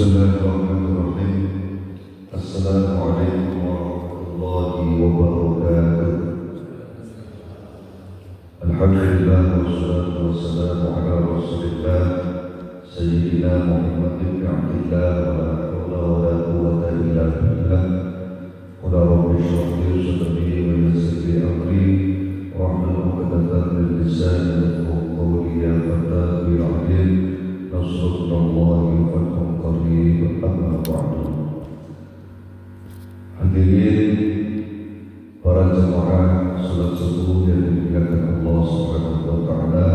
Bismillahirrahmanirrahim. Assalamualaikum warahmatullahi wabarakatuh. Alhamdulillah wassalatu wassalamu ala Rasulillah Sayyidina Muhammad ibn Abdillah wa la hawla wa la quwwata illa billah. Qul rabbi shrah li sadri wa yassir li amri wahlul 'uqdatam min lisani yafqahu qawli. Ya Fattahu al-'alim nasrullahi wa fathun qarib. Amma ba'du. Hadirin para jemaah salat subuh yang dimuliakan Allah Subhanahu wa taala,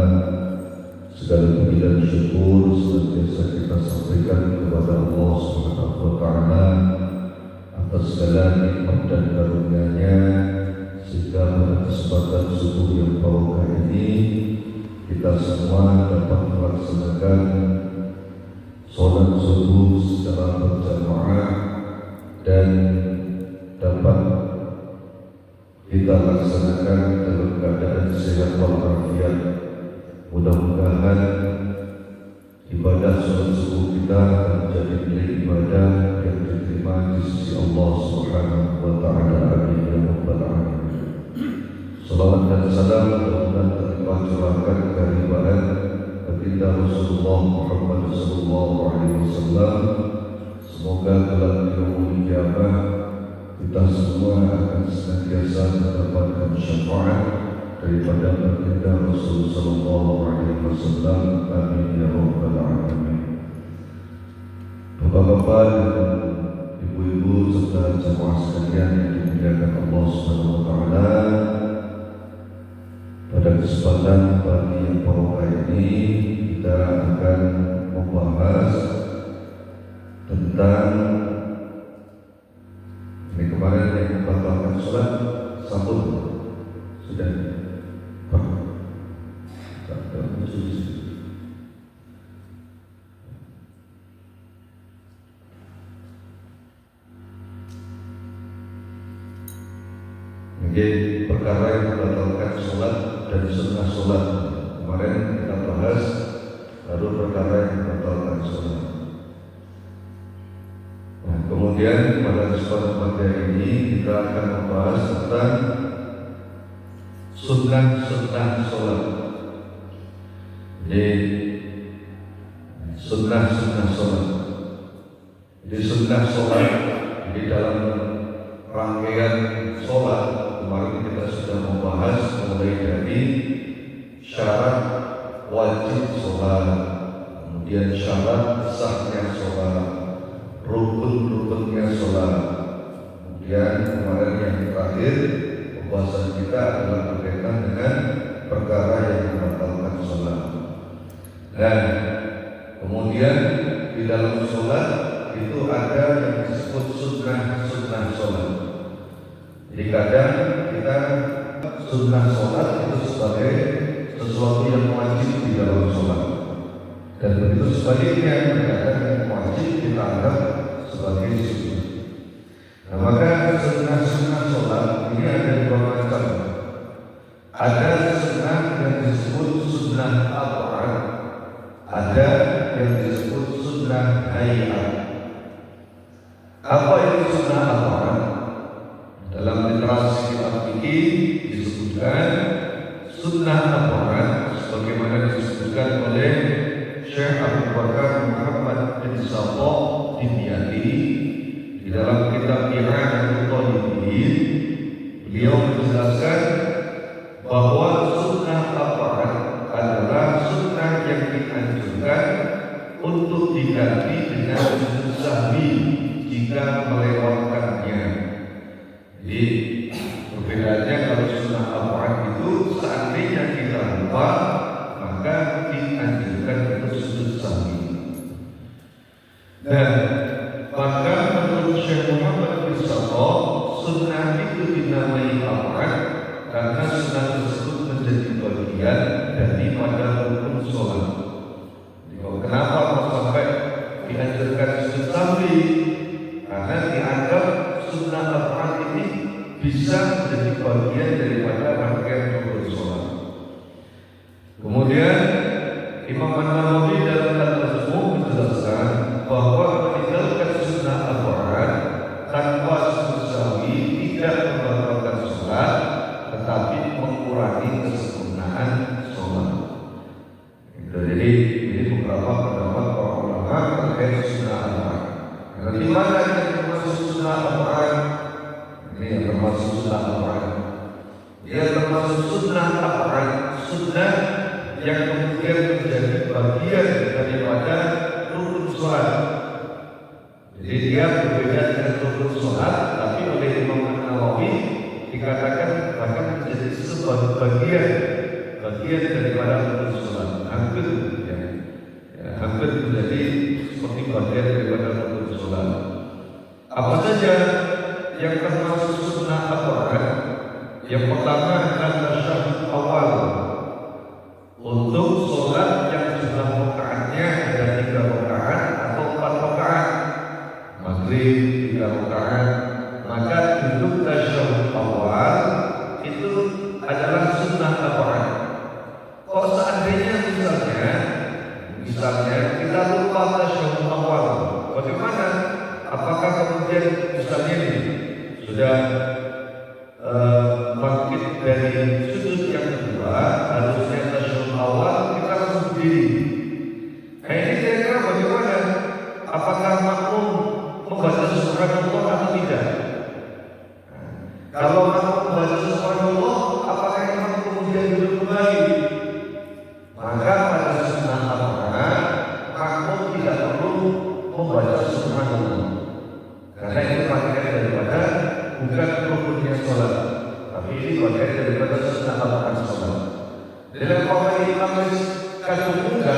segala puji dan syukur senantiasa kita sampaikan kepada Allah Subhanahu wa taala atas segala nikmat dan karunia-Nya, sehingga pada kesempatan subuh yang barokah ini kita semua dapat melaksanakan sholat subuh secara berjamaah dan dapat kita laksanakan dalam keadaan sehat walafiat. Mudah-mudahan ibadah sholat subuh kita akan menjadi nilai ibadah yang diterima di sisi Allah Subhanahu wa taala. Amin ya rabbal alamin. Salawat dan salam mudah-mudahan terlimpah curahkan kehadiran baginda Rasulullah Muhammad sallallahu alaihi wasallam. Semoga dalam yaumul qiyamah kita semua akan senantiasa mendapatkan syafaat daripada baginda Rasul sallallahu alaihi wasallam. Amin ya rabbal alamin. Bapak-bapak dan ibu-ibu serta jemaah sekalian yang dimuliakan Allah Subhanahu wa taala, pada kesempatan pagi yang barokah ini kita akan membahas tentang ini kemarin yang membatalkan sholat sabun sudah mungkin perkara yang membatalkan sholat dan sunnah sholat. Kemarin kita bahas baru perkara yang membatalkan sholat. Nah, kemudian pada kesempatan materi ini kita akan membahas tentang sunnah sholat. Jadi sunnah sholat. Jadi sunnah sholat di dalam rangkaian sholat kemarin kita sudah membahas mulai dari syarat wajib sholat, kemudian syarat sahnya sholat, rukun-rukunnya sholat. Kemudian kemarin yang terakhir pembahasan kita adalah berkaitan dengan perkara yang membatalkan sholat. Dan kemudian di dalam sholat itu ada yang disebut sunnah sholat. Jadi kadang kita sunnah sholat itu sebagai sesuatu yang wajib di dalam sholat, dan begitu sebaliknya kadang yang wajib kita anggap sebagai sunnah. Nah, maka sunnah sholat ini ada dua macam. Ada sunnah yang disebut sunnah al-Quran, ada yang disebut sunnah hayat. Apa itu sunnah al-Quran? Dalam literasi kitab fikih disebutkan sunnah al-Quran sebagaimana disebutkan oleh Syekh Abu Bakar Muhammad bin Shalih Dimyati di dalam kitab I'anatul Talibin. Beliau menjelaskan bahwa sunnah al-Quran adalah sunnah yang dianjurkan untuk diganti dengan sujud sahwi jika melewatkannya. Jadi perbedaannya, kalau sunnah al-Quran itu seandainya kita lupa maka dianjurkan untuk sujud sahwi. Dan maka menurut Syekh Muhammad bin Shalih, sunnah itu dinamai al-Quran karena sunnah tersebut menjadi bagian daripada rukun sholat. Kenapa sampai dianjurkan sujud sahwi? Karena dianggap sunnah al-Quran ini bisa menjadi bagian daripada rangkaian rukun sholat. Kemudian Imam An-Nawawi dalam Al-Majmu' menjelaskan bahwa ini beberapa pendapat para ulama terkait sunnah al-Quran. Karena di mana yang termasuk sunnah al-Quran? Ini yang termasuk sunnah al-Quran. Dia termasuk sunnah al-Quran, sunnah yang kemudian menjadi bagian daripada rukun sholat. Jadi dia berbeda dengan rukun sholat, tapi oleh Imam An-Nawawi dikatakan bahkan menjadi sebagian daripada rukun sholat, hampir hampir menjadi seperti bagian daripada rukun sholat. Apa saja yang termasuk sunnah al-Quran? Yang pertama adalah tasyahud awal. Untuk sholat yang jumlah rakaatnya ada 3 rakaat atau 4 rakaat, maghrib 3 rakaat, maka duduk tasyahud awal itu adalah sunnah al-Quran. Kalau seandainya misalnya kita lupa tasyahud awal, bagaimana? Apakah kemudian misalnya ini sudah bangkit dari sudut yang kedua, harusnya tasyahud awal kita langsung berdiri. Nah ini kira-kira bagaimana? Apakah makmum membaca subhanallah atau tidak? Kalau makmum membaca subhanallah, apakah imam kemudian duduk kembali? Maka pada sunnah al-Quran, makmum tidak perlu membaca subhanallah, karena itu bagian daripada bukan rukunnya sholat, tapi ini bagian daripada sunnah al-Quran sholat. Dalam kalau imam kacung muda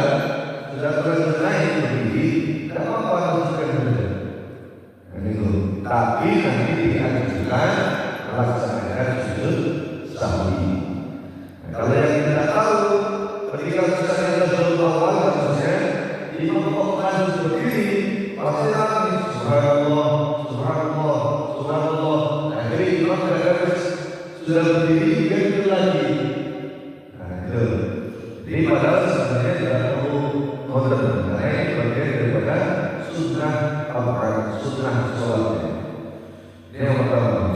sudah berani naik berdiri, tidak apa-apa lanjutkan saja. Tapi nanti dianjurkan melaksanakan sujud sahwi. Kalau yang tidak tahu, ketika misalnya tasyahud awal harusnya imam harus berdiri, pasti lagi subhanallah, subhanallah, subhanallah. Akhirnya imam kadang sudah berdiri dia duduk lagi. Jadi padahal sebenarnya tidak perlu modern, karena ini bagian daripada sunnah al-Quran, sunnah sholat. Ini yang pertama.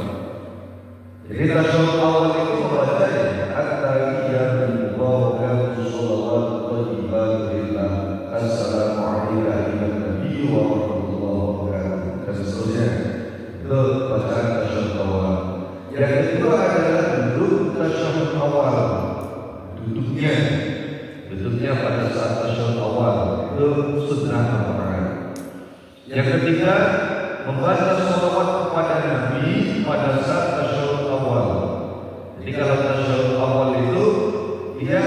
Jadi tasyahud awal itu membaca ya, hatta iyyakum wa sholawat thayyibah lillah, assalamu alayka ayyuhan nabiy wa rahmatullahi wa barakatuh, dan seterusnya. Itu bacaan tasyahud awal. Yang kedua adalah duduk tasyahud awal. Duduknya pada saat tasyahud awal itu sunnah al-Quran. Yang ketiga, membaca sholawat kepada Nabi pada saat tasyahud awal. Jadi kalau tasyahud awal itu dia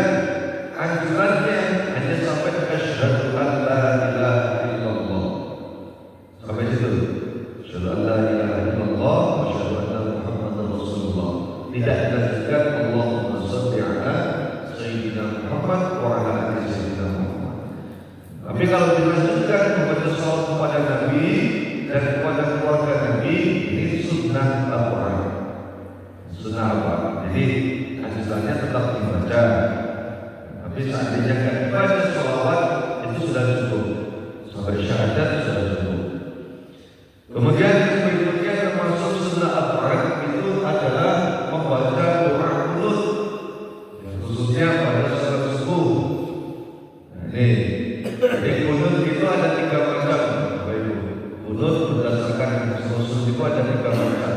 anjurannya hanya sampai asyhadu an la ilaha illallah. Sampai situ. Asyhadu an la ilaha illallah wa asyhadu anna Muhammadar Rasulullah. Tidak dilanjutkan Allahumma shalli ala Sayyidina Muhammad wa ala ali Sayyidina Muhammad. Tapi kalau dilanjutkan membaca sholawat kepada Nabi dan kepada keluarga Nabi, ini sunnah al-Quran. Sunnah al-Quran. Jadi anjurannya tetap dibaca. Tapi seandainya tidak dibaca sholawat itu sudah cukup. Sampai syahadat sudah cukup. Kemudian berikutnya termasuk sunnah al-Quran itu adalah membaca doa qunut, khususnya pada salat subuh. Jadi qunut itu ada 3 macam. Qunut berdasarkan Rasul itu ada 3 macam.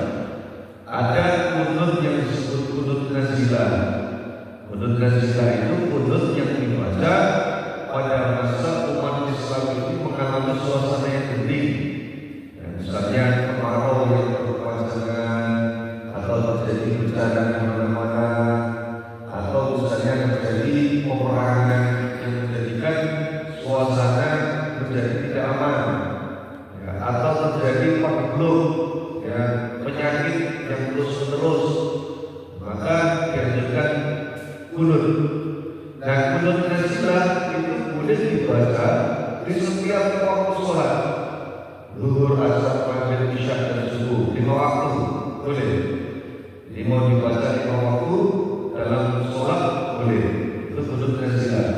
Ada qunut yang disebut qunut nazilah. Qunut nazilah itu qunut yang dibaca pada masa umat Islam itu mengalami suasana yang genting. Misalnya kemarau yang berkepanjangan, atau terjadi bencana di mana-mana, atau misalnya terjadi peperangan yang menjadikan suasana menjadi tidak aman, ya, atau terjadi pandemi, ya, penyakit yang terus-menerus, maka dianjurkan qunut. Dan qunut nazilah itu boleh dibaca di setiap waktu sholat. Zuhur, asar, maghrib, isya, dan subuh, 5 waktu boleh. Jadi mau dibaca 5 waktu dalam sholat boleh. Itu qunut nazilah.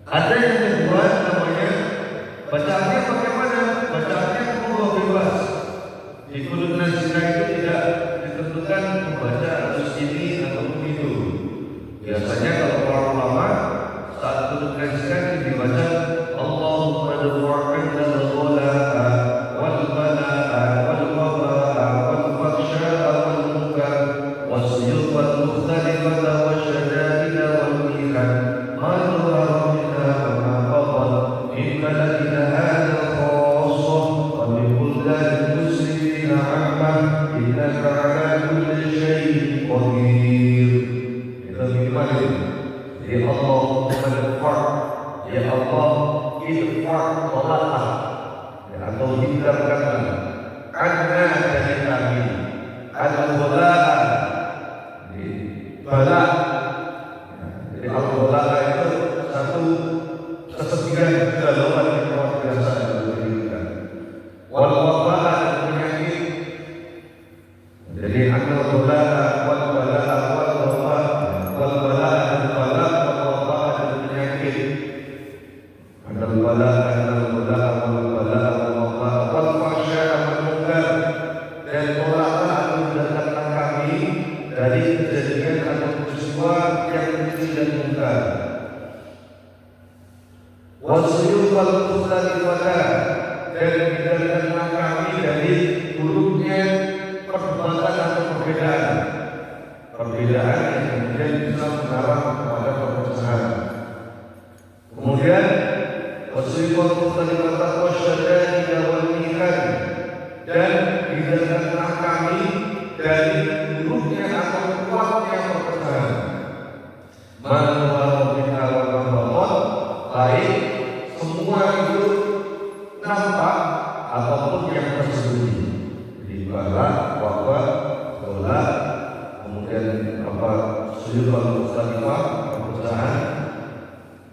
Ada yang kedua namanya bacaannya bagaimana? Bacaannya monggo bebas. Di qunut nazilah itu tidak ditentukan membaca harus ini atau begitu. Biasanya kalau para ulama saat qunut nazilah Allahumma al-fard, ya Allah il-fard tolaklah, ya, atau hindarkanlah anna dari kami al-balaa, bala. Jadi al-balaa itu satu kesepian kegalauan yang luar biasa dalam diri kita. Wal wabaa, penyakit. Jadi al-balaa wal balaa wal wabaa, wal balaa dan balaa, wal wabaa dan penyakit. Al-balaa wal balaa wal wabaa wal fahsya wal munkar, dan tolaklah atau hindarkanlah kami dari kejadian atau peristiwa yang kecil dan munkar. Wasiyul wal khulal wala, dan hindarkanlah kami dari buruknya perdebatan atau perbedaan yang kemudian bisa mengarah kepada perpecahan. Kemudian wasiyul wal khulal wala wasyadadi wal mihan, dan hindarkanlah kami dari buruknya atau kuatnya perpecahan. Manawar bina wal mabalat, baik semua itu nampak ataupun yang tersembunyi. Jadi balak, wabah, bola, kemudian sujud al-mustalifah, perpecahan,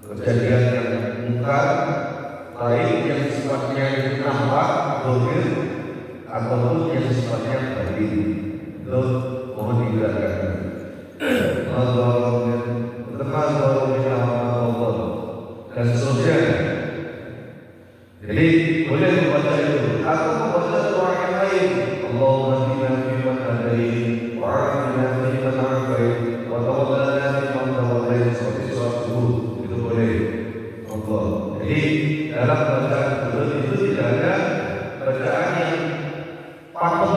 kejadian yang mungkar, baik yang sifatnya nampak, dohir, ataupun yang sifatnya batin. Itu mohon dihindarkan. Dan seterusnya. Jadi boleh membaca itu atau membaca doa yang lain. Allahumma hdina fiman hadait, wa 'afina fiman 'afait, wa tawallana fiman tawallait, seperti surat Hud. Itu boleh. Allah. Jadi dalam bacaan Qur'an itu tidak ada bacaan yang pakem.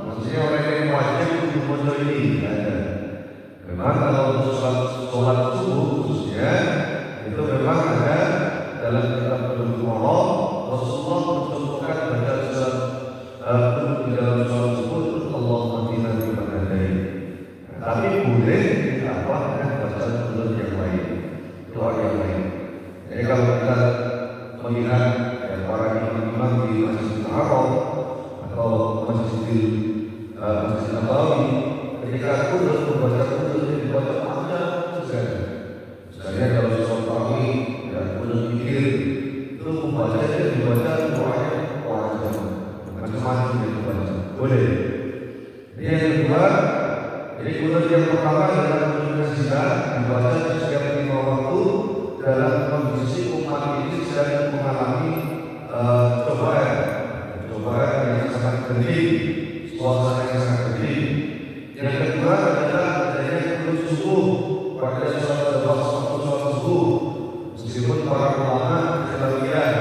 Maksudnya orang yang wajib untuk membaca ini tidak ada. Memang kalau untuk sholat subuh khususnya itu memang ada dalam kitab Al-Qur'an, Rasulullah mencontohkan bacaan surat di dalam sholat subuh itu Allahumma hdina fiman hadait. Tapi boleh ditambah dengan bacaan Qur'an yang lain, doa yang lain. Jadi kalau kita melihat ya, para imam di Masjidil Haram atau Masjid Nabawi, ketika Qur'an membaca Qur'an dibaca panjang sekali. Misalnya kalau sholat pagi dan Qur'an zikir itu membacanya dibaca doanya panjang, macam-macam dibaca. Boleh. Ini yang kedua. Jadi Qur'an yang pertama adalah Qur'an zina, dibaca di setiap 5 waktu dalam kondisi umat ini sedang mengalami cobaan yang sangat genting, suasana yang sangat genting. Yang kedua adalah adanya Qur'an subuh pada sholat subuh. Meskipun para ulama khilafiyah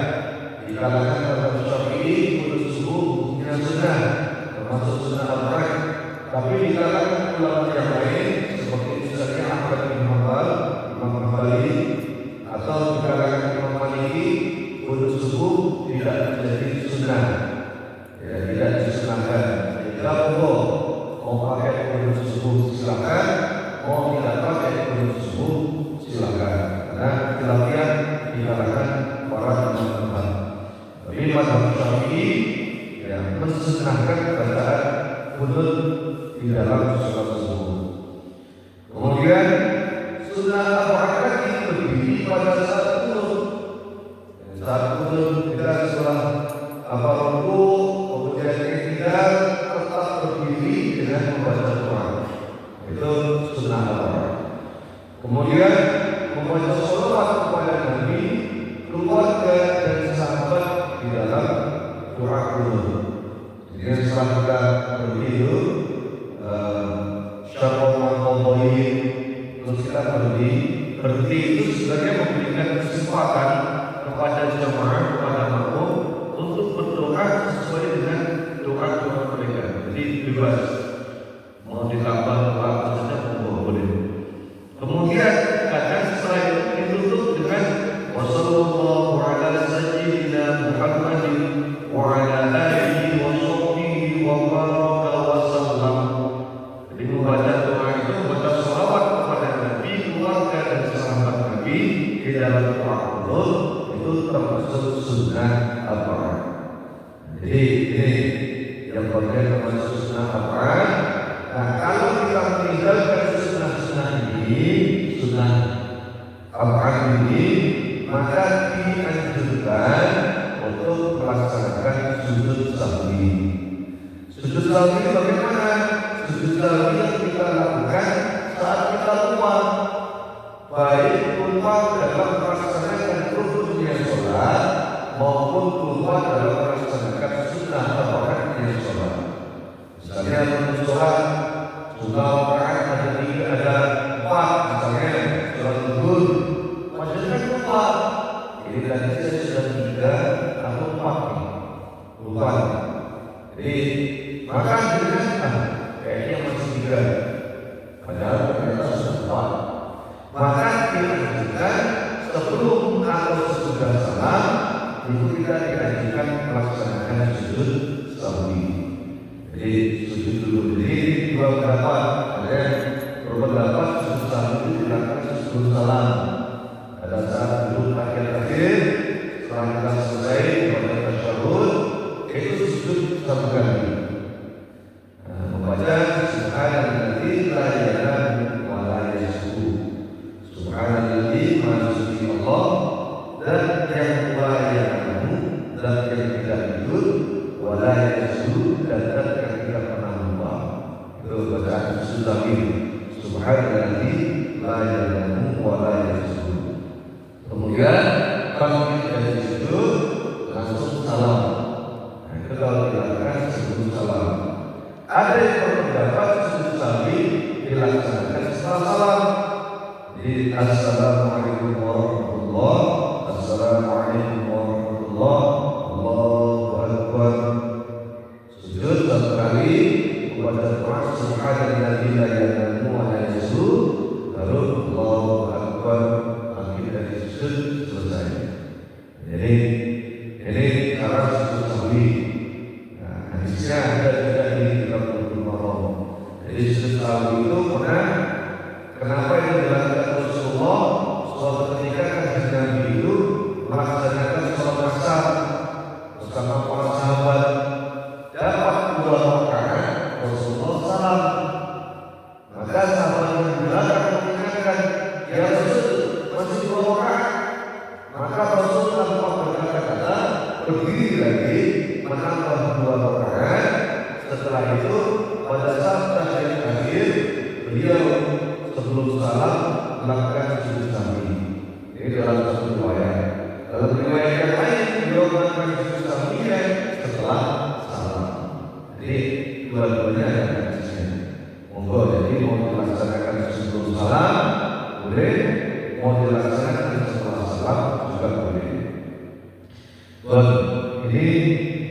di kalangan mazhab Syafi'i, Qur'an subuh hukumnya sunnah, termasuk sunnah al-farad. Tapi di kalangan ulama yang lain seperti misalnya Ahmad bin Hanbal, Imam Ghazali, atau di kalangan Imam Maliki, Qur'an subuh tidak menjadi sunnah, ya, tidak disunahkan. Tidak boleh. Mau pakai Qur'an subuh silakan, mau tidak pakai Qur'an subuh silakan. Karena khilafiyah di kalangan para ulama. Tapi mazhab Syafi'i yang mensunahkan bacaan Qur'an di dalam sholat subuh. Kemudian sunnah al-mu'akkad berdiri pada saat Qur'an. Saat Qur'an kita setelah ruku, kemudian iktidal, tetap berdiri dengan membaca doa. Itu sunnah al-mu'akkad. Kemudian membaca sholawat kepada Nabi, keluarga dan sahabat di dalam doa Qur'an. Jadi setelah kita berdiri, syarul qadhain, terus kita berhenti itu sebenarnya memberikan kesempatan kepada jemaah, kepada makmum untuk berdoa sesuai dengan doa-doa mereka. Jadi bebas mau ditambah doa apa saja boleh. Kemudian kadang setelah itu ditutup dengan wassallallahu ala sayyidina Muhammadin wa ala alihi wa sahbihi wa baraka wa sallam. Jadi membaca doa itu membaca sholawat kepada Nabi, keluarga dan sahabat Nabi, di dalam doa kunut itu termasuk sunnah al-Quran. Jadi ini yang bagian termasuk sunnah al-Quran. Nah, kalau kita meninggalkan sunnah-sunnah ini, sunnah al-Quran ini, maka dianjurkan untuk melaksanakan sujud sahwi. Sujud sahwi bagaimana? Sujud sahwi yang kita lakukan saat kita lupa, baik lupa dalam melaksanakan rukunnya sholat maupun lupa dalam melaksanakan sunnah al-Qurannya sholat. Misalnya rukun sholat, sunnah al-Quran ada 4, misalnya sholat zuhur, maksudnya lupa. Jadi tadi saya sudah 3 atau 4 lupa. Jadi maka dengan kayaknya masih 3, padahal ternyata sudah 4. Maka dianjurkan sebelum atau sesudah salam itu kita dianjurkan melaksanakan sujud sahwi. Jadi sujud dulu. Jadi dua pendapat. Ada yang berpendapat sujud sahwi itu dilakukan sebelum salam. Pada saat duduk akhir-akhir setelah kita selesai pada tasyahud itu sujud satu kali. Membaca subhanalladzi la ilaha illa huwa, subhanalladzi maha suci Allah, dan yang la ilaha, dan yang tidak hidup, wa la yasud, dan yang tidak pernah lupa. Itu bacaan sudah ini. Subhanalladzi la ilaha wa la yasud. Kemudian bangkit dari situ langsung salam. Nah, itu kalau dilakukan sebelum salam. Ada yang berpendapat sujud sahwi dilaksanakan setelah salam. Jadi assalamualaikum warahmatullah, assalamualaikum warahmatullah, Allahu akbar. Sujud satu kali kepada doa subhanalladzi la ilaha wa la yasud, baru Allahu akbar, bangkit dari sujud, selesai. Jadi ini cara sujud sahwi. Hadisnya ada juga di dalam Bulughul Maram. Jadi sujud sahwi itu kenapa itu dilakukan Rasulullah? Suatu ketika kan Nabi itu melaksanakan sholat asar bersama para sahabat, dapat 2 rakaat, Rasulullah salam. Maka sahabat yang di belakang mengingatkan, ya Rasul masih 2 rakaat. Maka Rasul tanpa berkata-kata berdiri lagi menambah 2 rakaat. Setelah itu pada saat tahiyat akhir beliau sebelum salam melakukan sujud sahwi. Ini dalam satu riwayat. Dalam riwayat yang lain beliau melakukan sujud sahwi setelah salam. Jadi dua-duanya ada hadisnya. Monggo, jadi mau dilaksanakan sebelum salam boleh, mau dilaksanakan setelah salam juga boleh. Ini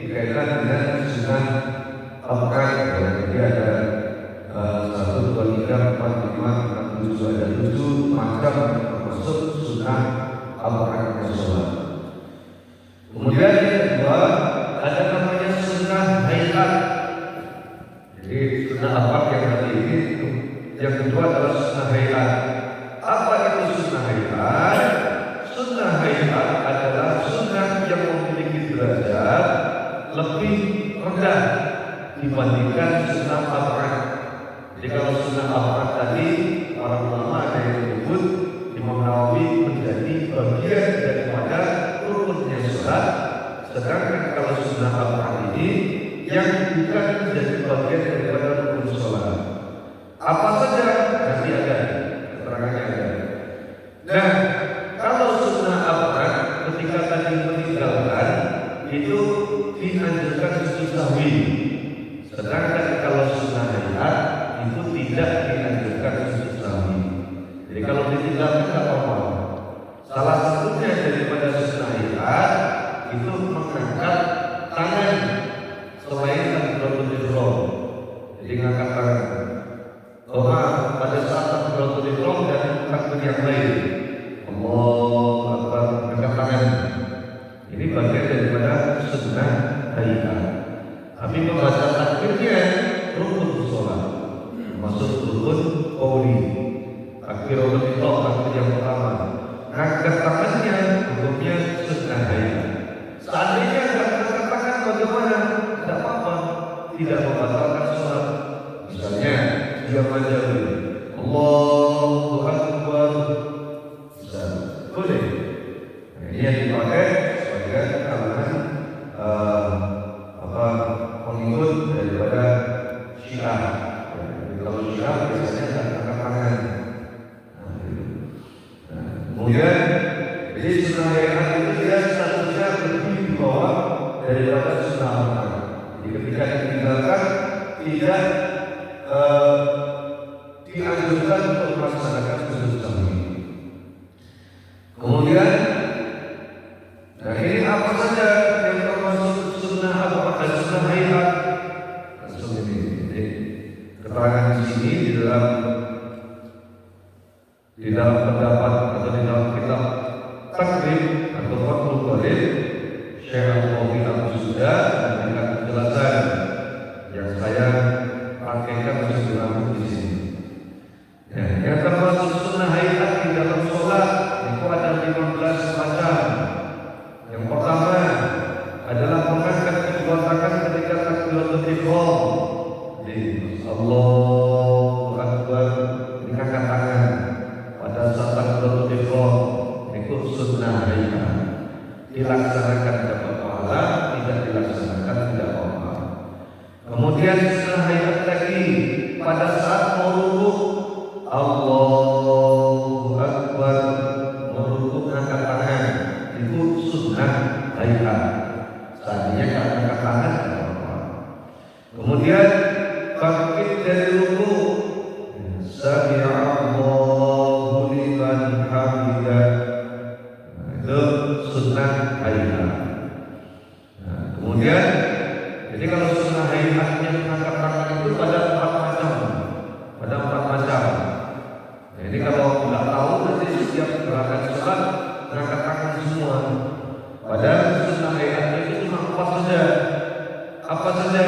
berkaitan dengan sunnah al-Quran. Jadi ada 1, 2, 3, 4, 5, 6, 7, ada 7 macam termasuk sunnah al-Quran yang sholat. Kemudian yang kedua ada namanya sunnah hayat. Jadi sunnah apa yang tadi ini? Yang kedua adalah sunnah hayat. Apa itu sunnah hayat? Sunnah hayat adalah sunnah yang memiliki derajat lebih rendah dibandingkan sunnah al-Quran. Jadi kalau sunnah al-Quran tadi para ulama ada yang menyebut Imam Nawawi menjadi bagian daripada rukunnya sholat, sedangkan kalau sunnah al-Quran ini yang bukan menjadi bagian daripada rukun sholat. Apa saja nanti ada keterangannya ada. Nah, kalau sunnah al-Quran ketika tadi meninggalkan itu dianjurkan sujud sahwi, sedangkan kalau sunnah hayat itu tidak dianjurkan sujud sahwi. Jadi kalau ditinggalkan tidak apa-apa. Salah satunya daripada sunnah hayat itu mengangkat tangan selain takbiratul ihram. Jadi mengangkat tangan doa pada saat takbiratul ihram dan takbir yang lain. Allahu Akbar, angkat tangan. Ini bagian daripada sunnah hayat. Tapi membaca takbirnya rukun sholat, masuk rukun qauli. Takbiratul ihram takbir yang pertama. Angkat tangan boleh. Nah, ini yang dipakai sebagai kalangan pengikut daripada Syiah. Ya, jadi kalau Syiah biasanya angkat tangan. Nah, gitu. Nah, kemudian jadi sunnah hayat itu dia statusnya lebih di bawah daripada sunnah amal. Jadi ketika ditinggalkan tidak dianjurkan untuk melaksanakan sujud sahwi. Kemudian, nah ini apa saja yang termasuk sunnah atau sunnah hayat? Langsung ini keterangan di sini di dalam pendapat atau di dalam kitab Takrib atau Fathul Qorib Syekh Al-Mu'min Al-Suda memberikan penjelasan yang saya pakaikan sesuatu di sini. Ya, yang termasuk sunnah hayat di dalam sholat itu ada 15 macam. Yang pertama adalah mengangkat kedua tangan ketika takbiratul ihram. Allahu Akbar, mengangkat tangan pada saat takbiratul ihram itu sunnah hayat. Dilaksanakan dapat pahala, tidak dilaksanakan tidak apa-apa. Kemudian sunnah hayat lagi pada saat mau rukuk, Allahu Akbar, merukuk angkat tangan itu sunnah hayat. Seandainya tak angkat tangan tidak apa-apa. Kemudian bangkit dari rukuk, Sami'allahu liman hamidah, itu sunnah hayat. Nah, kemudian jadi kalau sunnah hayatnya mengangkat tangan itu pada 4 macam. Pada 4 macam. Nah, ini kalau tidak tahu nanti setiap gerakan sholat mengangkat tangan semua. Padahal sunnah hayatnya itu cuma 4 saja. Apa saja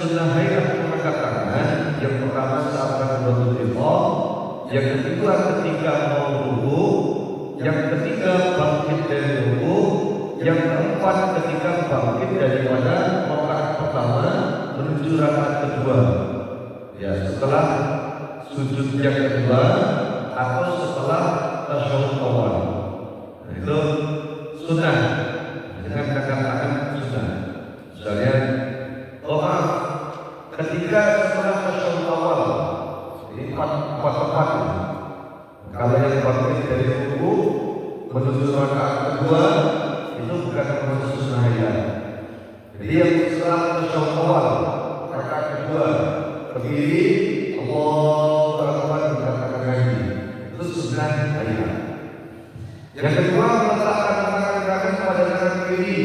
sunnah hayat mengangkat tangan? Yang pertama saat takbiratul ihram, yang kedua ketika mau rukuk, yang ketiga bangkit dari rukuk, yang keempat ketika bangkit daripada rakaat pertama menuju rakaat kedua. Ya, setelah sujud yang kedua atau setelah tasyahud awal. Nah, itu sunnah. Dengan mengangkat tangan sunnah. Misalnya, ketika setelah tasyahud awal, ini 4 tempat. Kalau yang bangkit dari rukuk menuju rakaat kedua itu bukan termasuk sunnah hayat. Jadi yang setelah tasyahud awal rakaat kedua berdiri, Allahu Akbar, mengatakan lagi, itu sunnah hayat. Yang kedua meletakkan tangan kanan pada tangan kiri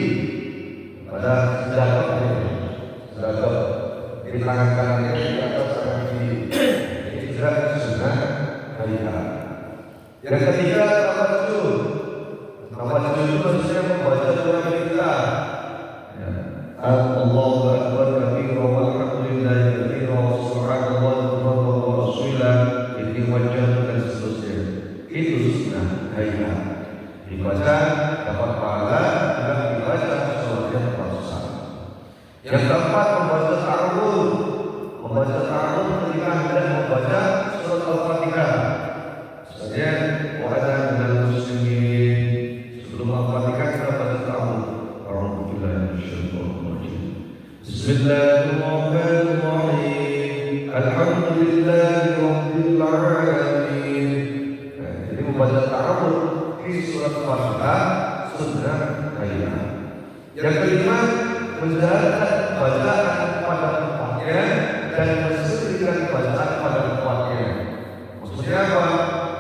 pada jatuh. Jadi tangan kanannya di atas tangan kiri. Ini juga sunnah hayat. Yang ketiga tawassul. Tawassul itu maksudnya membaca doa kita. Allahu Akbar kabira walhamdulillahi kabira wa subhanallahi wa rasulah, ini wajah dan seterusnya. Itu sunnah hayat. Dibaca dapat pahala, juga dibaca sholatnya tepat sah. Yang keempat membaca ta'awudz. Membaca ta'awudz ketika hendak membaca surat Al-Fatihah. Misalnya wa'ada minal muslimin, sebelum Al-Fatihah kita baca ta'awudz. A'udzubillahi minasyaitonir rajim. Bismillahirrahmanirrahim. Alhamdulillahi rabbil alamin. Nah, jadi membaca ta'awudz di surat Al-Fatihah sunnah hayat. Yang kelima, menjalankan bacaan pada tempatnya dan mensirkan bacaan pada tempatnya. Maksudnya apa?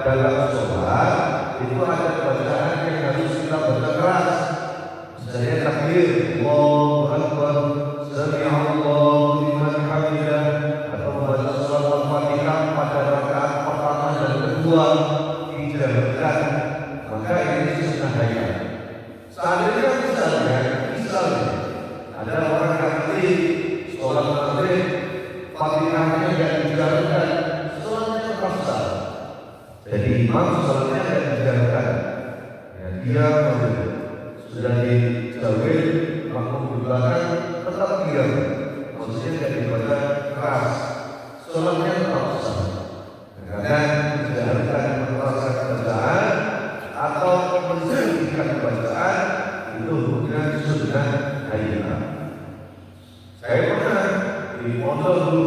Dalam sholat itu ada bacaan yang harus kita baca keras. Misalnya takbir, Allahu Akbar, Sami'allahu liman hamidah, atau membaca surat Al-Fatihah pada rakaat pertama dan kedua dijalankan. Maka ini sunnah hayat. Seandainya misalnya ada orang yang sholat maghrib, Fatihahnya tidak dijalankan, sholatnya tetap sah. Jadi imam sholatnya tidak dijalankan. Ya, dia sudah dijawil, makmum di belakang tetap diam. Maksudnya tidak dibaca keras, sholatnya tetap sah. Karena dijalankan mengeraskan bacaan atau menghentikan bacaan itu bukan sunnah hayat. Saya pernah di pondok dulu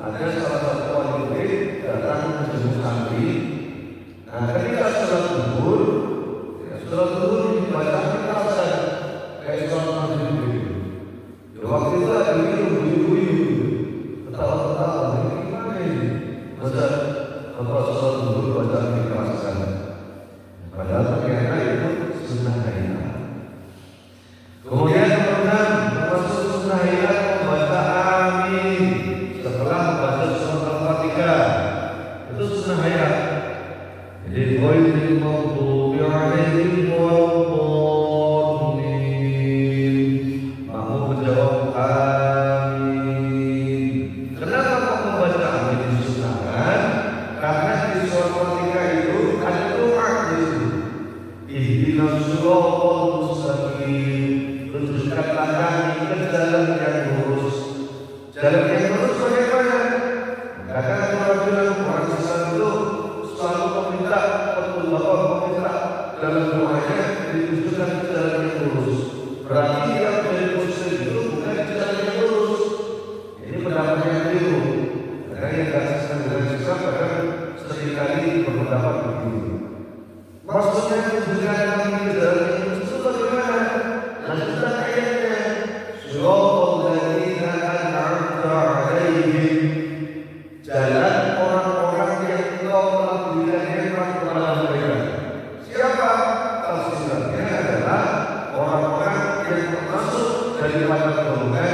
ada salah satu wali murid datang menjenguk santri. Nah, ketika sholat zuhur dibacakan azan kayak sholat maghrib gitu. Ya, waktu itu ada guyu-guyu, ketawa-ketawa, ini gimana ini? Masa sholat zuhur bacaan dikeraskan? Padahal ternyata itu sunnah hayat. Kemudian termasuk sunnah hayat membaca amin setelah membaca surat Al-Fatihah. Itu sunnah hayat. Jadi ghairil maghdubi 'alaihim waladdallin. Mau menjawab amin. Kenapa kok membaca amin disunahkan? Karena di surat Al-Fatihah itu ada doa di situ. Ihdinas siratal mustaqim. Tunjukkanlah kami ke jalan yang lurus. Jalan yang lurus bagaimana? Karena orang Islam itu selalu meminta dalam doanya ditunjukkan ke jalan yang lurus. Berarti yang menjadi muslim itu bukan jalan yang lurus. Ini pendapat yang keliru. Karena yang kasihkan dengan Islam kadang seringkali berpendapat begitu. Maksudnya tunjukkan kami ke jalan yang lurus itu bagaimana? Lanjutkan ayatnya. Siratal ladzina an'amta 'alaihim. Jalan orang-orang yang Engkau telah berikan nikmat kepada mereka. Siapa? Tafsirannya adalah orang-orang yang termasuk daripada golongan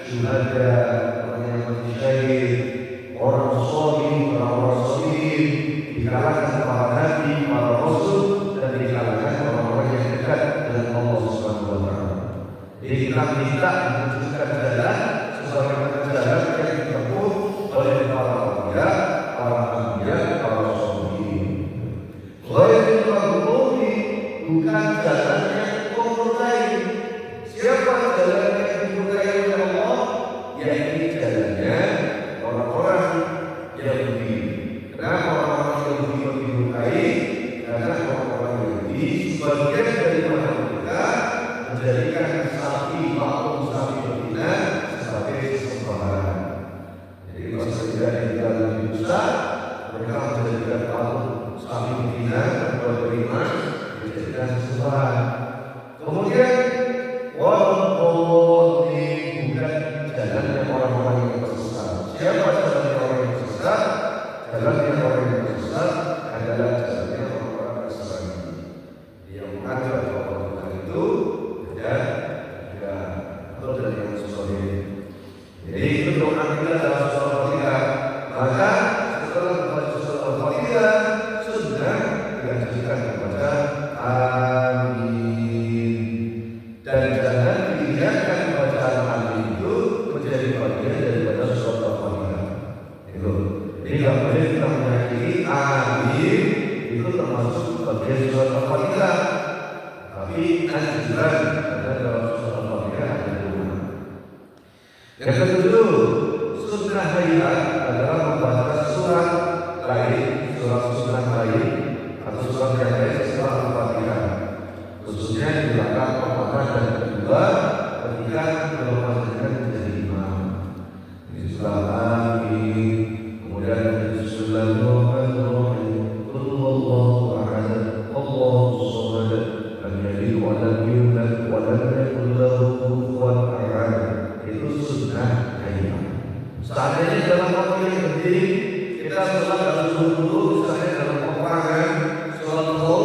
syuhada, orang yang mati syahid, orang sholih, orang-orang sholih, di kalangan para nabi, para rasul, dan di kalangan orang-orang yang dekat dengan Allah Subhanahu wa taala. Jadi kita minta menunjukkan jalan sebagaimana jalan yang ditempuh oleh para anbiya, para sholih. Ghairil maghdubi bukan jalan yang dimurkai. Siapa jalan yang dimurkai oleh Allah? Yaitu jalannya orang-orang Yahudi. Kenapa orang-orang Yahudi dimurkai? Karena orang-orang Yahudi sebagian dari mereka menjadikan sapi patung sapi betina sebagai sembahan. Jadi kalau tidak dibilang lebih besar, mereka menjadikan patung sapi betina atau beriman dijadikan sembahan. Kemudian waladdallin bukan jalannya orang-orang yang tersesat. Siapa jalannya orang yang tersesat? Jalannya orang yang tersesat adalah jalannya orang-orang Nasrani yang menganggap bahwa Tuhan itu dan atau dari yang sholih. Jadi itu doa kita dalam surah Al-Fatihah. Maka setelah membaca surah Al-Fatihah sudah dilanjutkan kepada amin. Dan jangan dibiarkan bacaan amin itu menjadi bagian daripada surah Al-Fatihah. Itu. Jadi tidak boleh kita meyakini amin itu termasuk bagian surah Al-Fatihah. Tapi anjuran karena dalam surah Al-Fatihah ada doa. Yang ketujuh, sunnah hayat adalah membaca surat lain, surat sunnah lain atau surat yang lain setelah Al-Fatihah. Khususnya di belakang pertama dan kedua ketika berpasangan menjadi imam. Ini surah amin. Kemudian Bismillahirrahmanirrahim. Qul huwallahu ahad, Allahus samad, lam yalid wa lam yulad wa lam yakul lahu kufuwan ahad. Itu sunnah hayat. Seandainya dalam waktu yang penting kita sholat dalam dulu, misalnya dalam peperangan, sholat zuhur,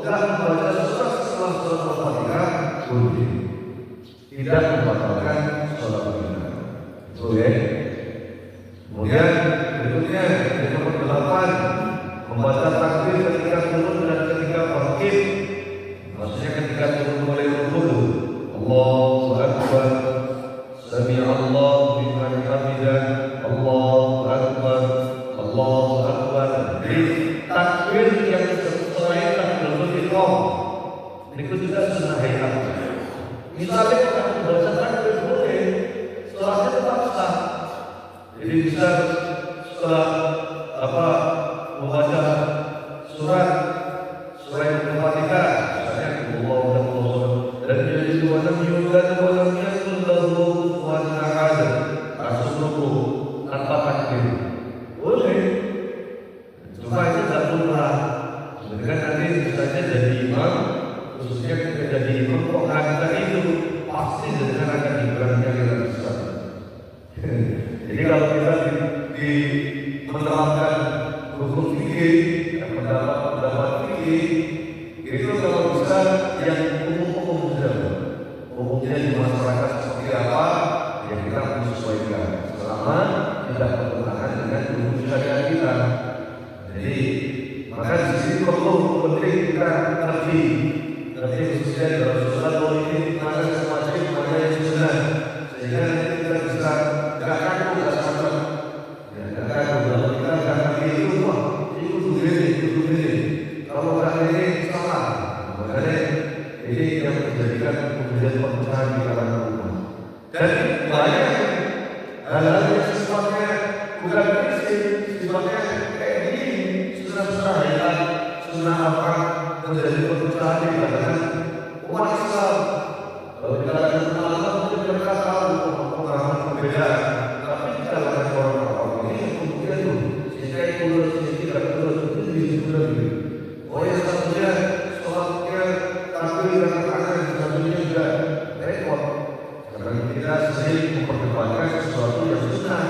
tidak membaca surat setelah sholat Al-Fatihah, boleh. Tidak membatalkan sholat kita. Boleh. Kemudian berikutnya yang nomor 8, membaca takbir ketika turun dan ketika bangkit. Maksudnya ketika turun mulai rukuk. Allahu Akbar. Sami'allahu liman hamidah. Allahu Akbar. Allahu Akbar. Jadi takbir yang selain takbiratul ihram itu juga sunnah hayat. Misalnya kita membaca takbir boleh, setelahnya tetap sah. Jadi bisa setelah membaca surat Al-Fatihah, misalnya khususnya ketika jadi kelompok kita itu pasti dengan akan diberangnya kita bisa. Jadi kalau kita di menerapkan hukum fikih, pendapat fikih, itu kalau bisa yang umum saja. Umumnya di masyarakat seperti apa, yang kita menyesuaikan selama tidak bertentangan dengan hukum syariat kita. Jadi maka di sini perlu penting kita ngerti khususnya dalam sholat ini mana semacam mana yang sunnah, sehingga nanti kita bisa gak kaku, gak sama, gak kaku. Kalau kita gak ngerti itu, wah itu begini. Kalau gak ini salah. Makanya ini yang menjadikan kemudian perpecahan di kalangan umat. Dan banyak hal-hal yang sifatnya bukan prinsip, sifatnya kayak gini, sunnah ya, sunnah apa menjadi perpecahan di kalangan umat Islam. Kalau di kalangan ulama mungkin mereka tahu pemahaman berbeda, tapi di kalangan orang awam ini kemudian tuh sehingga itu tidak terus itu lagi. Oh yang satunya sholatnya takbir dan tangan, satunya juga repot. Karena kita sering memperdebatkan sesuatu yang sunnah,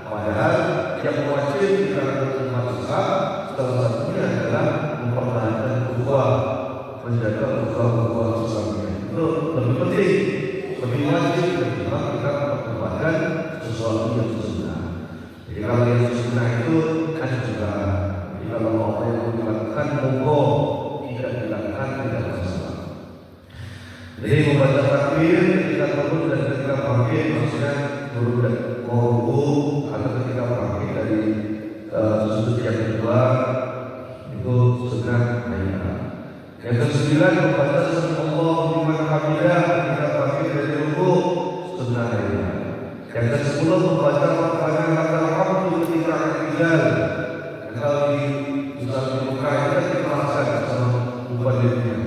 padahal yang wajib di kalangan umat Islam salah satunya adalah mempertahankan ukhuwah, menjaga ukhuwah Islamnya. Itu lebih penting, lebih wajib ketimbang kita memperdebatkan sesuatu yang sunnah. Jadi kalau yang sunnah itu kan juga, jadi kalau apa yang dilakukan monggo, tidak dilakukan tidak masalah. Jadi membaca takbir ketika turun dan ketika bangkit, maksudnya turun dan mau ruku atau ketika bangkit dari sujud yang kedua itu sunnah ayat. Yang ke-9 membaca Allahu liman hamidah ketika bangkit dari ruku, sunnah ayat. Yang ke-10 membaca Rabbana lakal hamdu ketika i'tidal. Dan kalau di saat dibuka itu diteraskan sama mubalighnya.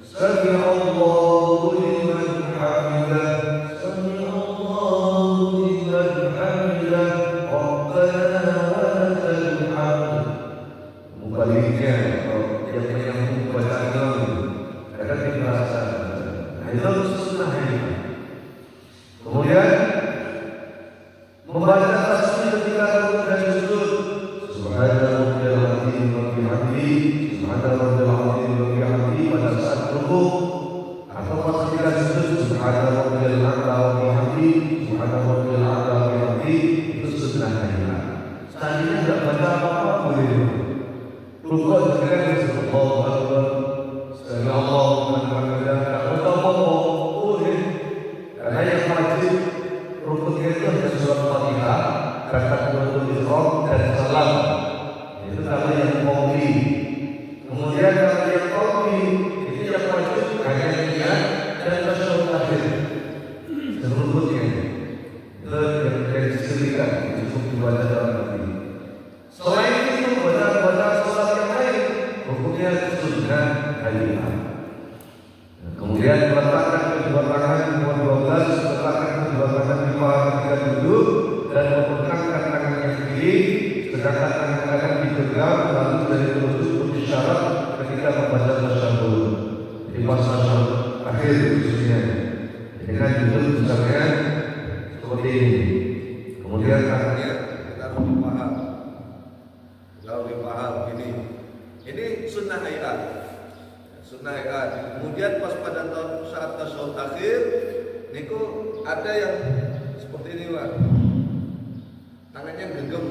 Sami Allahu liman hamidah, Sami Allahu liman hamidah, Rabbana wa lakal hamd. Mubalighnya atau yang menyambung bacaannya kadang diteraskan. Nah itu sunnah ini. Kemudian membaca tasbih ketika rukuk dan sujud. Subhanallahil azim wa bihamdihi, subhanallahil azim wa bihamdihi pada saat rukuk atau pas ketika sujud, subhanallahil a'la wa bihamdihi, subhanallahil a'la wa bihamdihi, itu sunnah ayat. Seandainya tidak baca apa-apa boleh. Rukuk ketika Allahu Akbar, sami Allahu liman hamidah, tak apa-apa boleh. Karena yang wajib rukuknya itu hanya surat Fatihah, takbiratul ihram dan salam. Itu kalau yang qauli. Kemudian kalau yang qauli itu yang wajib hanya niat dan tasyahud akhir. Rukuknya itu yang disebutkan cukup dibaca dalam hati. Selain itu baca salat yang lain, rukuknya sunnah ayat. Kemudian meletakkan kedua tangan nomor 12, meletakkan kedua tangan di paha ketika duduk dan membentangkan tangan yang kiri, sedangkan tangan kanan dipegang lalu dari lutut berisyarat ketika membaca tasyahud. Jadi pas tasyahud akhir khususnya dengan duduk misalnya seperti ini. Kemudian tangannya kita lebih paham ini. Ini sunnah ayat. Sunnah ayat. Kemudian pas pada saat tasyahud akhir, niku ada yang seperti ini, Pak. Tangannya genggam.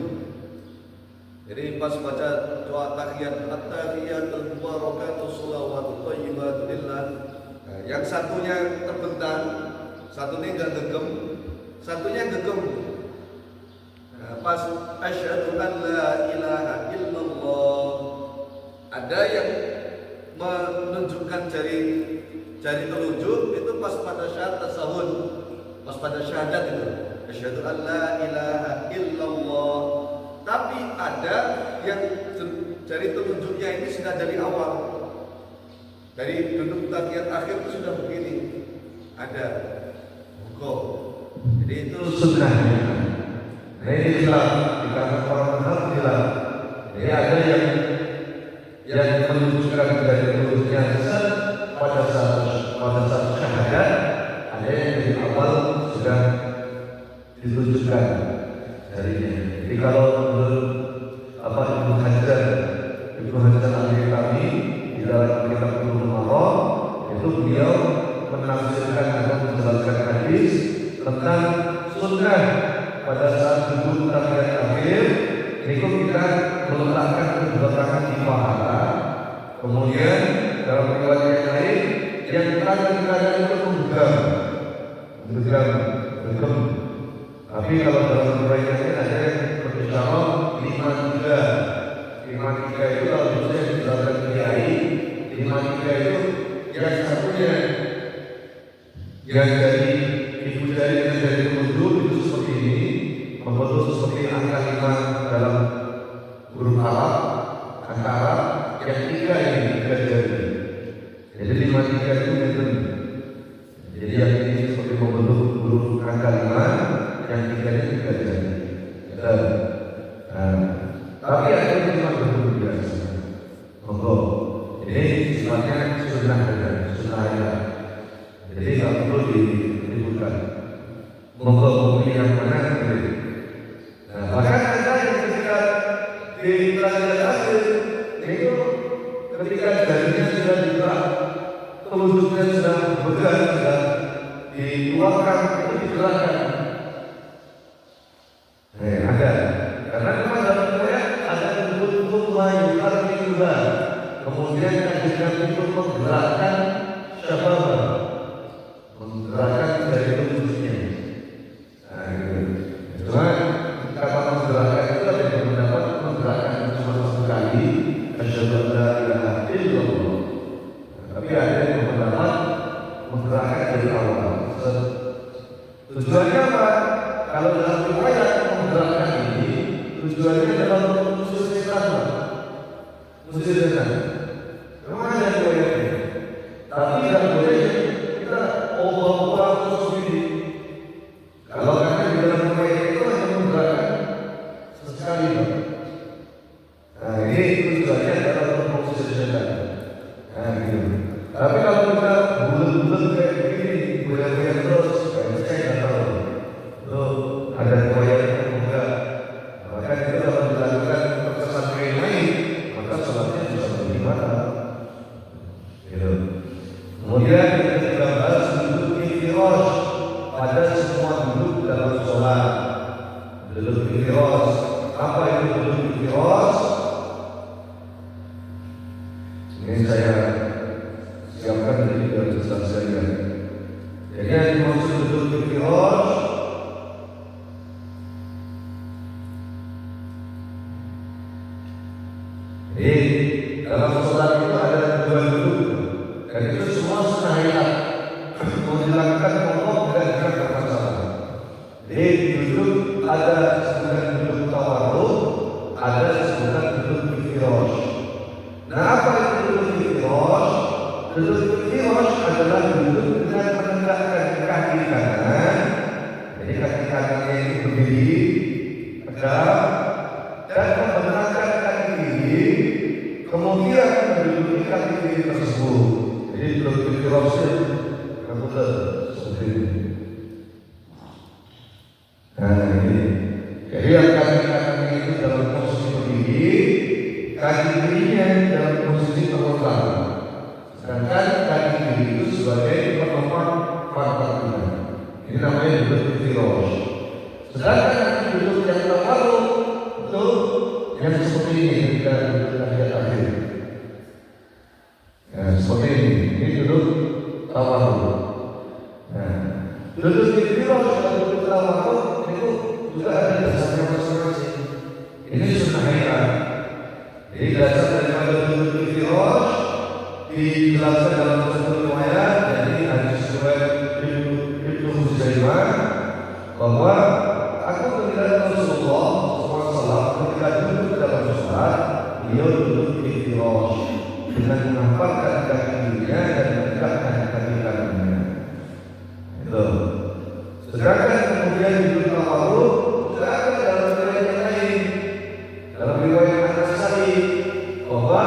Jadi pas baca doa tahiyat, at-tahiyatul mubarakatus shalawatut thayyibatun lillah. Nah, yang satunya terbentang, satunya enggak genggam, satunya genggam. Nah, pas asyhadu an la ilaha illallah, ada yang menunjukkan jari telunjuk itu pas pada syahadat tasawuf, pas pada syahadat itu asyhadu an la ilaha illallah. Tapi ada yang jari telunjuknya ini sudah dari awal, dari duduk tahiyat akhir itu sudah begini, ada kok. Jadi itu sunnah. Nah ini khilaf di kalangan para mazhab khilaf. Jadi ada yang menunjukkan dari telunjuknya pada waktu beliau menafsirkan atau menjelaskan hadis tentang sunnah pada saat duduk tahiyat akhir, itu kita meletakkan kedua tangan di paha. Kemudian dalam riwayat yang lain, yang tangan kanan itu menggenggam. Tapi kalau dalam riwayat yang lain ada yang berbicara 5-3 itu kalau misalnya dijelaskan kiai, 5-3 itu yang satunya yang dari ibu jari dan jari telunjuk itu seperti ini, membentuk seperti angka 5 dalam huruf Arab, angka Arab. Yang 3 ini 3 jari. Jadi 5-3 itu ini. Jadi yang ini seperti membentuk huruf angka 5, yang 3 ini 3 jari. Tapi ada yang cuma bentuk biasa. Monggo. Ini sifatnya sunnah ayat. Jadi nggak perlu diributkan. Monggo yang mana boleh. Nah, bahkan ada yang ketika di tahiyat akhir itu ketika jarinya sudah digerak, telunjuknya sudah bergerak, sudah dikeluarkan, itu digerakkan. Ada. Karena memang dalam riwayat ada bentuk lain juga. Kemudian ketika itu menggerakkan syabab, menggerakkan dari telunjuknya. Nah, gitu. Cuma kata menggerakkan itu ada yang mendapat menggerakkan cuma satu kali, asyhadu an la ilaha illallah. Tapi ada yang mendapat menggerakkan dari awal. Tujuannya apa? Kalau dalam riwayat menggerakkan ini, tujuannya adalah untuk musuh setan. Memang ada riwayatnya. Tapi tidak boleh kita ubah-ubah sendiri. Kalau karena di dalam riwayat itu hanya menggerakkan sesekali. Nah, ini tujuannya adalah untuk musuh setan. Nah, gitu. Tapi kalau kita bulat-bulat kayak begini, goyang-goyang terus, kayak saya nggak tahu. Ada riwayat yang enggak. Maka kita kalau dilakukan perkesan kayak lain, maka sholatnya bisa bagaimana? Gitu. Kemudian kita juga bahas duduk iftirash pada semua duduk dalam sholat. Duduk iftirash. Apa itu duduk iftirash? Ini saya siapkan dari kelas saya. Jadi yang dimaksud duduk iftirash, dalam sholat itu ada 2 duduk, dan itu semua sunnah ayat. Mau dilakukan monggo tidak bermasalah. Jadi duduk ada sebutan duduk tawarruk, ada sebutan duduk iftirash. Nah, apa itu duduk iftirash? Duduk iftirash adalah duduk dengan menegakkan kaki kanan. Jadi kaki kanannya itu berdiri tegak dan membenarkan kaki kiri. Kemudian menduduki kaki kiri tersebut. Jadi duduk iftirash kamu seperti ini. Nah, ini. Jadi yang kaki kanannya itu dalam posisi berdiri, kaki kirinya dalam posisi terletak. Sedangkan kaki kiri itu sebagai penopang pantat kita. Ini namanya duduk iftirash. Sedangkan kaki duduk yang tawarruk itu yang seperti ini ketika duduk tahiyat akhir. Nah, seperti ini. Ini duduk tawarruk. Nah, duduk iftirash dan duduk tawarruk itu juga ada dasarnya masing-masing. Ini sunnah ayat. Jadi dasar daripada duduk iftirash dijelaskan dalam satu riwayat, jadi hadis riwayat Ibnu Huzaimah, bahwa aku melihat Rasulullah SAW ketika duduk dalam sholat, beliau duduk iftirash dengan menempatkan kaki kirinya dan menegakkan kaki kanannya. Itu. Sedangkan kemudian duduk tawarruk juga ada dalam riwayat yang lain. Dalam riwayat An-Nasai bahwa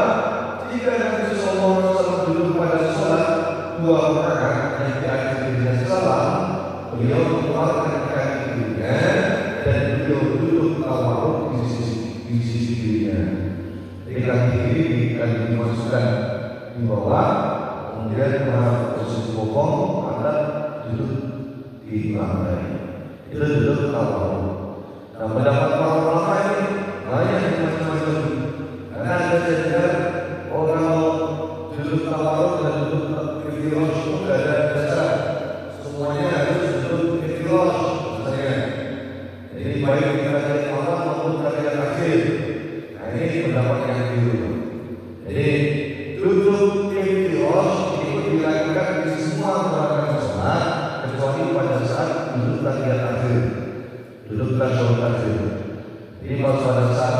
jika Nabi SAW duduk pada sholat 2 rakaat yang diakhiri dengan salam, beliau mengeluarkan kaki kirinya dan beliau duduk tawarruk di sisi kirinya. Jadi kaki kiri akan dimasukkan di bawah, kemudian posisi bokong ada duduk di lantai, itu duduk tawarruk. Nah, pendapat para ulama ini banyak macam-macam, karena ada saja orang duduk tawarruk dan duduk iftirash itu tidak ada dasar, semuanya harus duduk iftirash misalnya. Jadi baik di kajian awal maupun kajian akhir. Nah, ini pendapat yang keliru. Jadi duduk iftirash itu dilakukan di semua gerakan sholat kecuali pada saat duduk kajian akhir, duduk tasyahud akhir. Jadi pada saat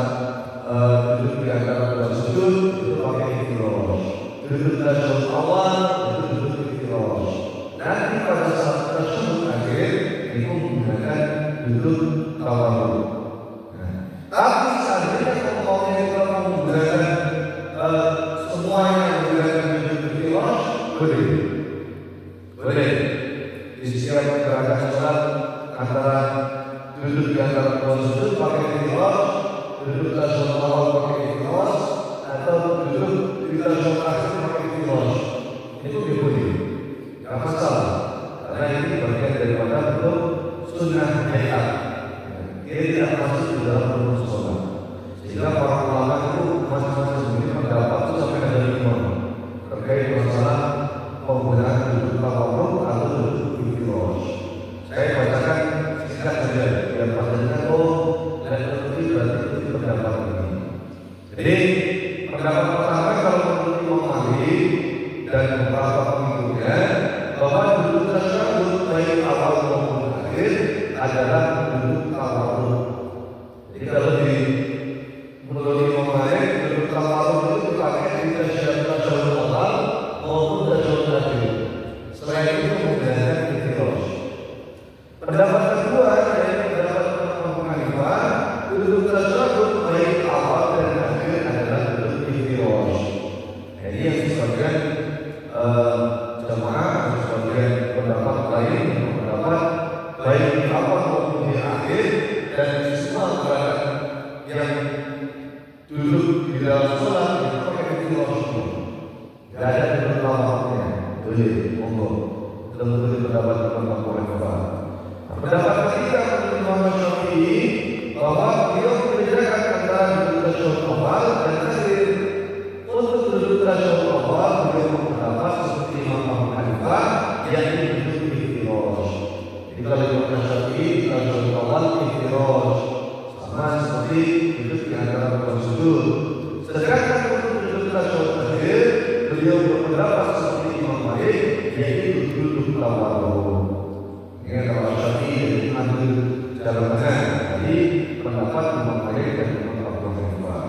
duduk di antara dua sujud itu pakai iftirash. Duduk tasyahud awal itu duduk iftirash. Nanti pada saat tasyahud akhir itu menggunakan duduk tawarruk. Tapi seandainya kalau kita menggunakan semuanya menggunakan duduk iftirash, boleh. Di setiap gerakan sholat antara duduk di antara dua sujud pakai iftirash, duduk tasyahud awal pakai iftirash, atau duduk di tasyahud akhir pakai iftirash, itu boleh. Tidak masalah, karena ini bagian daripada bentuk sunnah hayat. Dia tidak masuk di dalam rukun sholat. Sehingga para ulama itu macam-macam ini pendapat itu sampai ada 5 terkait masalah penggunaan duduk tawarruk atau duduk iftirash. Saya bacakan singkat saja biar panjangnya dan berarti itu pendapat ini. Jadi pendapat pertama kalau menurut Imam Malik dan beberapa pengikutnya bahwa duduk tasyahud baik awal maupun akhir adalah duduk tawarruk. Jadi kalau menurut Imam Malik duduk tawarruk itu dipakai di tasyahud awal maupun tasyahud akhir. Selain itu menggunakan iftirash. Pendapat kedua yaitu pendapat Imam Hanifah, duduk tasyahud baik awal dan akhir adalah duduk iftirash. Jadi yang disebutkan jemaah sebagian pendapat lain pendapat baik di awal maupun di akhir dan di semua gerakan yang duduk di dalam sholat itu pakai iftirash. Tidak ada duduk tawarruknya. Boleh, monggo. Betul-betul pendapat Imam Hanifah. Pendapat ketiga menurut Imam Syafi'i bahwa beliau membedakan antara duduk tasyahud awal dan akhir. Untuk duduk tasyahud awal beliau berpendapat seperti Imam Hanifah yakni duduk iftirash. Jadi kalau Imam Syafi'i tasyahud awal iftirash sama seperti duduk di antara dua sujud. Sedangkan untuk duduk tasyahud akhir beliau berpendapat seperti Imam Malik yaitu duduk tawarruk. Ini kalau Syafi'i ambil jalan tengah dari pendapat Imam Malik dan Imam Abu Hanifah.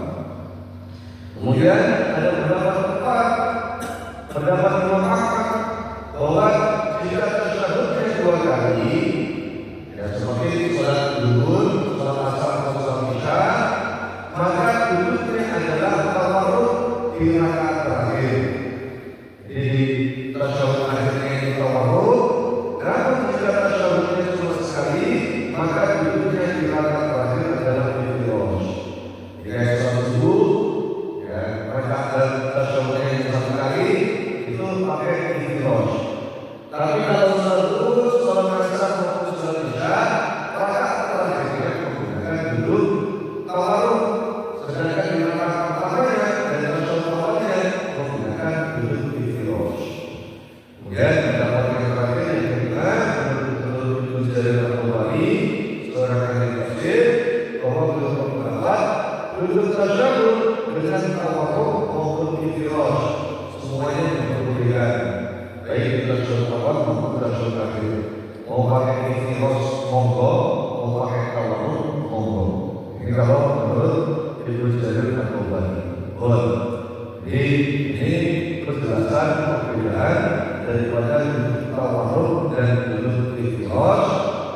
Kemudian ada pendapat keempat, pendapat Imam Ahmad bahwa jika tasyahudnya 2 kali, ya seperti sholat zuhur, sholat asar atau sholat isya, maka duduknya adalah tawarruk di rakaat terakhir. Jadi tasyahud akhirnya itu tawarruk. Namun jika tasyahudnya cuma sekali, maka duduknya di rakaat terakhir adalah iftirash. Jika sholat subuh, ya rakaat tasyahudnya cuma sekali, itu pakai iftirash. Tapi kalau sholat zuhur, sholat asar maupun sholat isya, rakaat terakhirnya menggunakan duduk tawarruk. Sedangkan di rakaat pertamanya dan tasyahud awalnya menggunakan duduk iftirash. Kemudian pendapat yang terakhir yang kelima menurut Ibnu Jarir Al-Tabari seorang ahli tafsir bahwa beliau berpendapat duduk tasyahud dengan tawarruk maupun iftirash semuanya diperbolehkan, baik di tasyahud awal maupun tasyahud akhir. Mau pakai iftirash monggo, mau pakai tawarruk monggo. Ini kalau menurut Ibnu Jarir Al-Tabari. Jadi ini penjelasan perbedaan daripada duduk tawarruk dan duduk iftirash.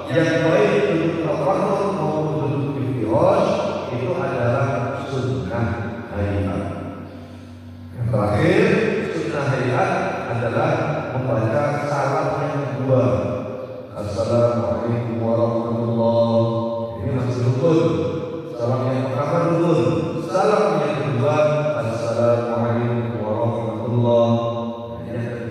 Yang baik duduk tawarruk maupun duduk iftirash itu adalah sunnah hayat. Yang terakhir, sunnah hayat adalah membaca salam yang kedua. Assalamualaikum warahmatullahi wabarakatuh. Ini masih rukun. Salam yang pertama rukun. Salam yang kedua, Assalamualaikum warahmatullahi wabarakatuh. Yang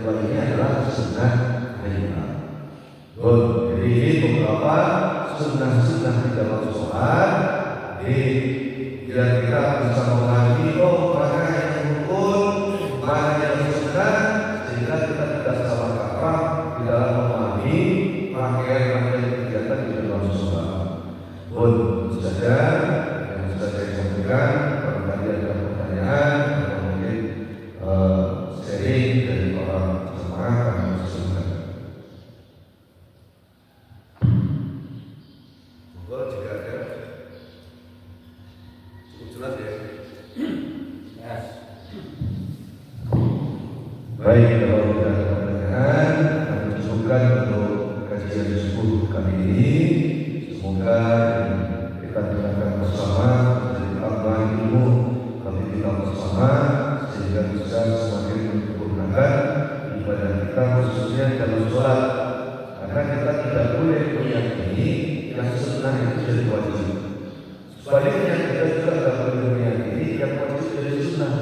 sunnah-sunnah di dalam sholat. Jadi kira-kira bisa mengerti mana yang rukun, mana yang sunnah, sehingga kita tidak salah kaprah di dalam memahami rangkaian-rangkaian kegiatan di dalam sholat. Itu saja yang bisa saya sampaikan. Barangkali ada pertanyaan atau mungkin sharing dari para jemaah kami silakan. Monggo jika ada cukup jelas ya. Yes. Baik, kalau tidak ada pertanyaan, kami cukupkan untuk kajian subuh kali ini. Semoga kita gunakan bersama menjadi tambahan ilmu bagi kita bersama, sehingga bisa semakin menyempurnakan ibadah kita khususnya dalam sholat. Karena kita tidak boleh meyakini yang sunnah itu jadi wajib. Sebaliknya kita juga tidak boleh meyakini yang wajib jadi sunnah.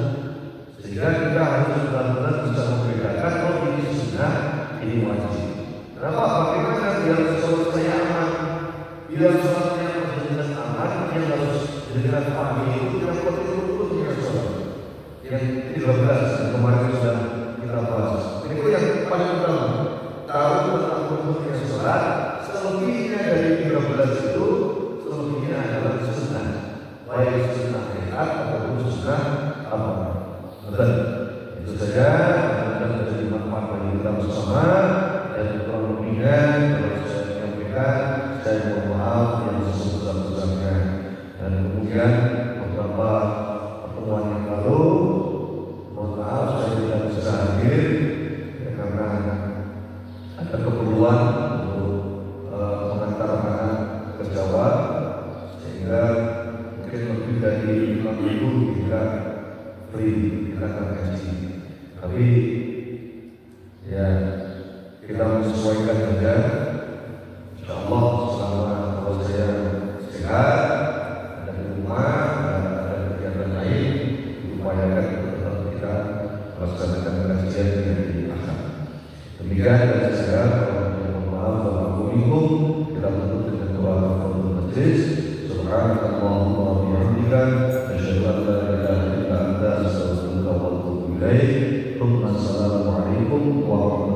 Sehingga kita harus benar-benar bisa membedakan ini sunnah, ini wajib. Kenapa? Bagaimana biar sholat saya aman? Bila sholatnya berjalan aman, yang harus dengan pahami itu yang betul-betul sholat. Yang 13 kemarin sudah kita bahas. Ini yang paling utama. Tahu tentang hukumnya sholat. Selebihnya dari 13 itu, selebihnya adalah sunnah. Baik sunnah bid'ah ataupun sunnah apa? Betul. Itu saja. Dan menjadi manfaat bagi kita bersama. Dan kurang lebihnya kalau saya menyampaikan, saya mohon maaf yang sebesar-besarnya. Dan kemudian beberapa pertemuan yang lalu, mohon maaf saya tidak bisa hadir ya, karena ada keperluan untuk mengantar anak ke Jawa, sehingga mungkin lebih dari 5 minggu kita free, kita akan kaji. Tapi ya kita menyesuaikan saja. InsyaAllah selama kalau saya sehat, ada di rumah, ada kegiatan lain, diupayakan untuk tetap kita melaksanakan kajian yang di akhir. Demikian dari saya, mohon maaf wassalamualaikum. Kita tutup dengan doa kafaratul majlis. Subhanallahumma wa bihamdika, asyhadu an la ilaha illa anta, astaghfiruka wa atubu ilaik. Assalamualaikum warahmatullahi wabarakatuh.